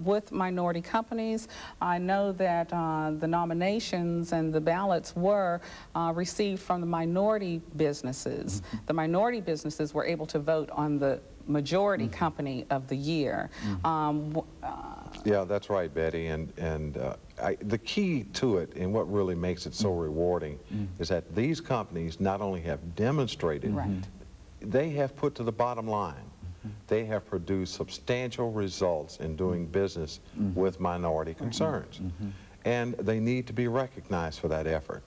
With minority companies, I know that the nominations and the ballots were received from the minority businesses. The minority businesses were able to vote on the majority company of the year. Yeah, that's right, Betty. The key to it, and what really makes it so rewarding, is that these companies not only have demonstrated, they have put to the bottom line. They have produced substantial results in doing business with minority concerns. And they need to be recognized for that effort.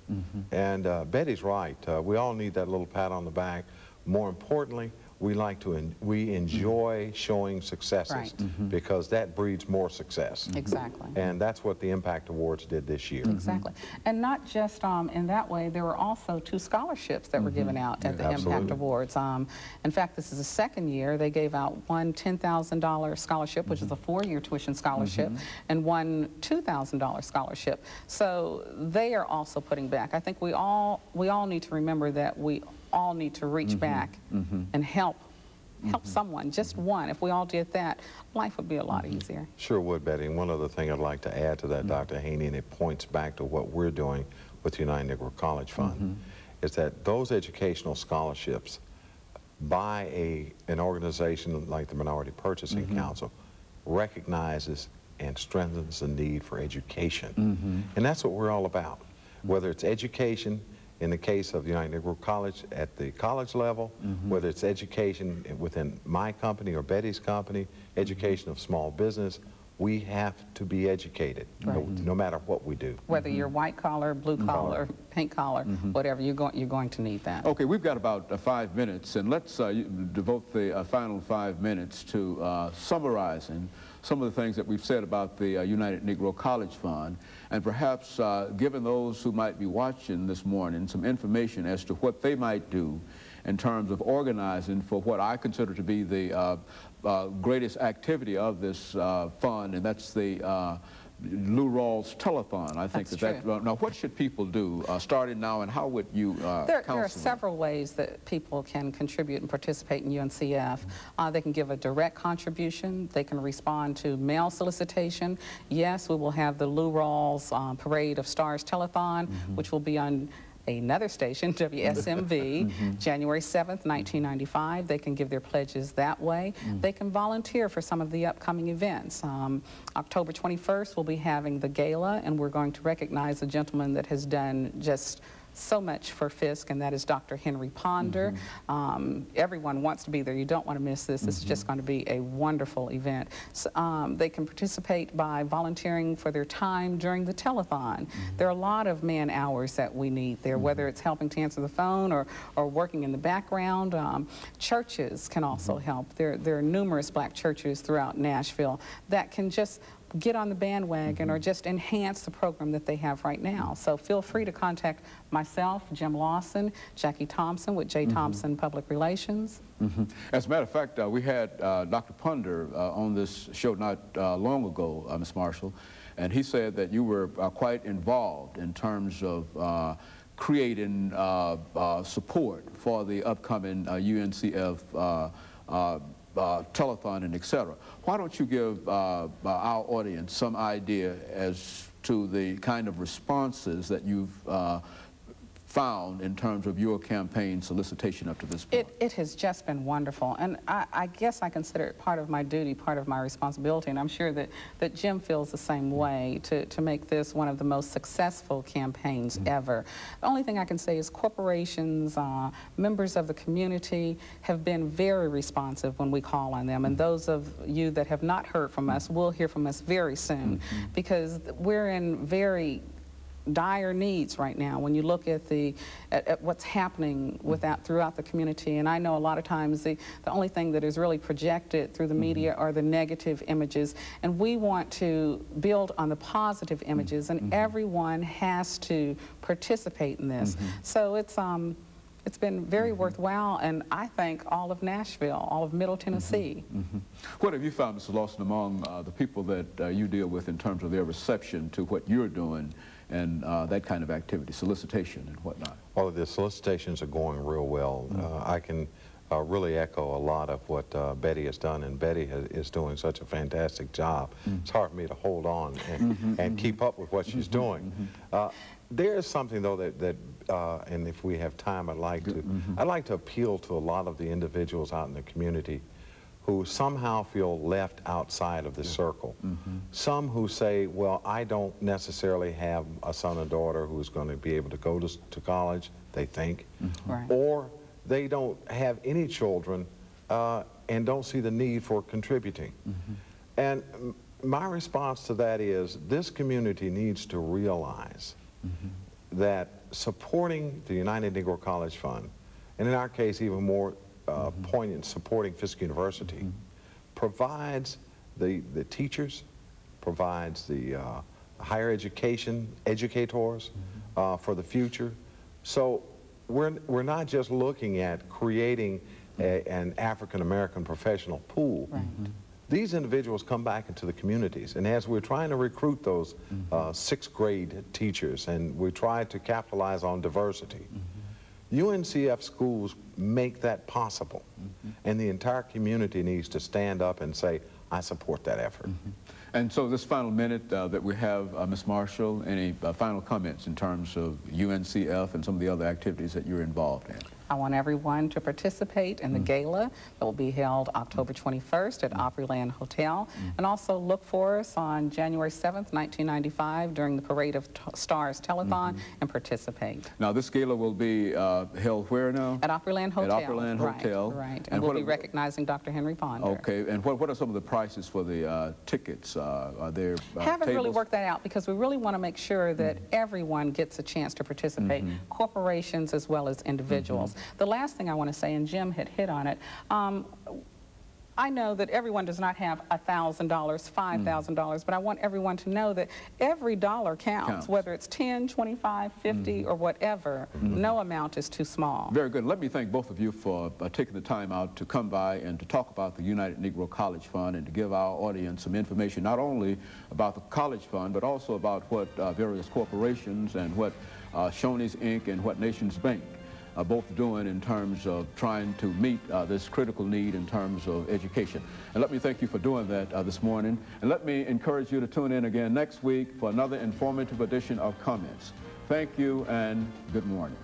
And Betty's right. We all need that little pat on the back. More importantly, we enjoy showing successes because that breeds more success. Exactly. And that's what the Impact Awards did this year. Exactly. And not just in that way, there were also 2 scholarships that were given out at the Impact Awards. In fact, this is the 2nd year. They gave out one $10,000 scholarship, which is a 4-year tuition scholarship, and one $2,000 scholarship. So they are also putting back. I think we all need to remember that we all need to reach back and help someone, just one. If we all did that, life would be a lot easier. Sure would, Betty. And one other thing I'd like to add to that, Dr. Haney, and it points back to what we're doing with the United Negro College Fund, is that those educational scholarships by an organization like the Minority Purchasing Council recognizes and strengthens the need for education. And that's what we're all about. Whether it's education in the case of the United Negro College at the college level, whether it's education within my company or Betty's company, education of small business, we have to be educated, no matter what we do. Whether you're white collar, blue collar, pink collar, whatever, you're going to need that. Okay, we've got about 5 minutes, and let's devote the final 5 minutes to summarizing some of the things that we've said about the United Negro College Fund, and perhaps giving those who might be watching this morning some information as to what they might do in terms of organizing for what I consider to be the greatest activity of this fund, and that's the Lou Rawls Telethon. I think that now, what should people do starting now, and how would you There are several ways that people can contribute and participate in UNCF. They can give a direct contribution. They can respond to mail solicitation. Yes, we will have the Lou Rawls Parade of Stars Telethon, which will be on another station, WSMV, January 7th, 1995. They can give their pledges that way. They can volunteer for some of the upcoming events. October 21st, we'll be having the gala, and we're going to recognize a gentleman that has done just so much for Fisk, and that is Dr. Henry Ponder. Everyone wants to be there. You don't want to miss this. This is just going to be a wonderful event. So, they can participate by volunteering for their time during the telethon. There are a lot of man hours that we need there, whether it's helping to answer the phone or working in the background. Churches can also help. There are numerous black churches throughout Nashville that can just get on the bandwagon or just enhance the program that they have right now. So feel free to contact myself, Jim Lawson, Jackie Thompson with J. Thompson Public Relations. As a matter of fact, we had Dr. Ponder on this show not long ago, Ms. Marshall, and he said that you were quite involved in terms of creating support for the upcoming UNCF telethon and etc. Why don't you give our audience some idea as to the kind of responses that you've found in terms of your campaign solicitation up to this point? It has just been wonderful, and I guess I consider it part of my duty, part of my responsibility, and I'm sure that Jim feels the same way, to make this one of the most successful campaigns ever. The only thing I can say is corporations, members of the community have been very responsive when we call on them, and those of you that have not heard from us will hear from us very soon, because we're in very dire needs right now when you look at what's happening throughout the community. And I know a lot of times the only thing that is really projected through the media are the negative images, and we want to build on the positive images, and everyone has to participate in this. So it's been very worthwhile, and I thank all of Nashville, all of Middle Tennessee. What have you found, Mr. Lawson, among the people that you deal with in terms of their reception to what you're doing and that kind of activity, solicitation and whatnot? Well, the solicitations are going real well. I can really echo a lot of what Betty has done, and Betty is doing such a fantastic job. It's hard for me to hold on and keep up with what she's doing. There is something, though, that and if we have time, I'd like to appeal to a lot of the individuals out in the community who somehow feel left outside of the circle. Some who say, well, I don't necessarily have a son or daughter who's going to be able to go to college, they think, Right. or they don't have any children and don't see the need for contributing. And my response to that is this community needs to realize that supporting the United Negro College Fund, and in our case even more poignant, supporting Fisk University, provides the teachers, provides the higher education educators for the future. So we're not just looking at creating an African-American professional pool. Right. These individuals come back into the communities, and as we're trying to recruit those sixth grade teachers, and we try to capitalize on diversity, UNCF schools make that possible, and the entire community needs to stand up and say, I support that effort. And so this final minute that we have, Ms. Marshall, any final comments in terms of UNCF and some of the other activities that you're involved in? I want everyone to participate in the gala that will be held October 21st at Opryland Hotel. And also look for us on January 7th, 1995 during the Parade of Stars Telethon and participate. Now this gala will be held where now? At Opryland Hotel. At Opryland Hotel. Right. And we'll be recognizing Dr. Henry Ponder. Okay. And what are some of the prices for the tickets? Are there Haven't really tables? worked that out because we really want to make sure that everyone gets a chance to participate, corporations as well as individuals. The last thing I want to say, and Jim had hit on it, I know that everyone does not have $1,000, $5,000, but I want everyone to know that every dollar counts, whether it's 10, 25, 50, or whatever. No amount is too small. Very good. Let me thank both of you for taking the time out to come by and to talk about the United Negro College Fund and to give our audience some information, not only about the College Fund, but also about what various corporations and what Shoney's Inc. and what Nations Bank both doing in terms of trying to meet this critical need in terms of education. And let me thank you for doing that this morning. And let me encourage you to tune in again next week for another informative edition of Comments. Thank you and good morning.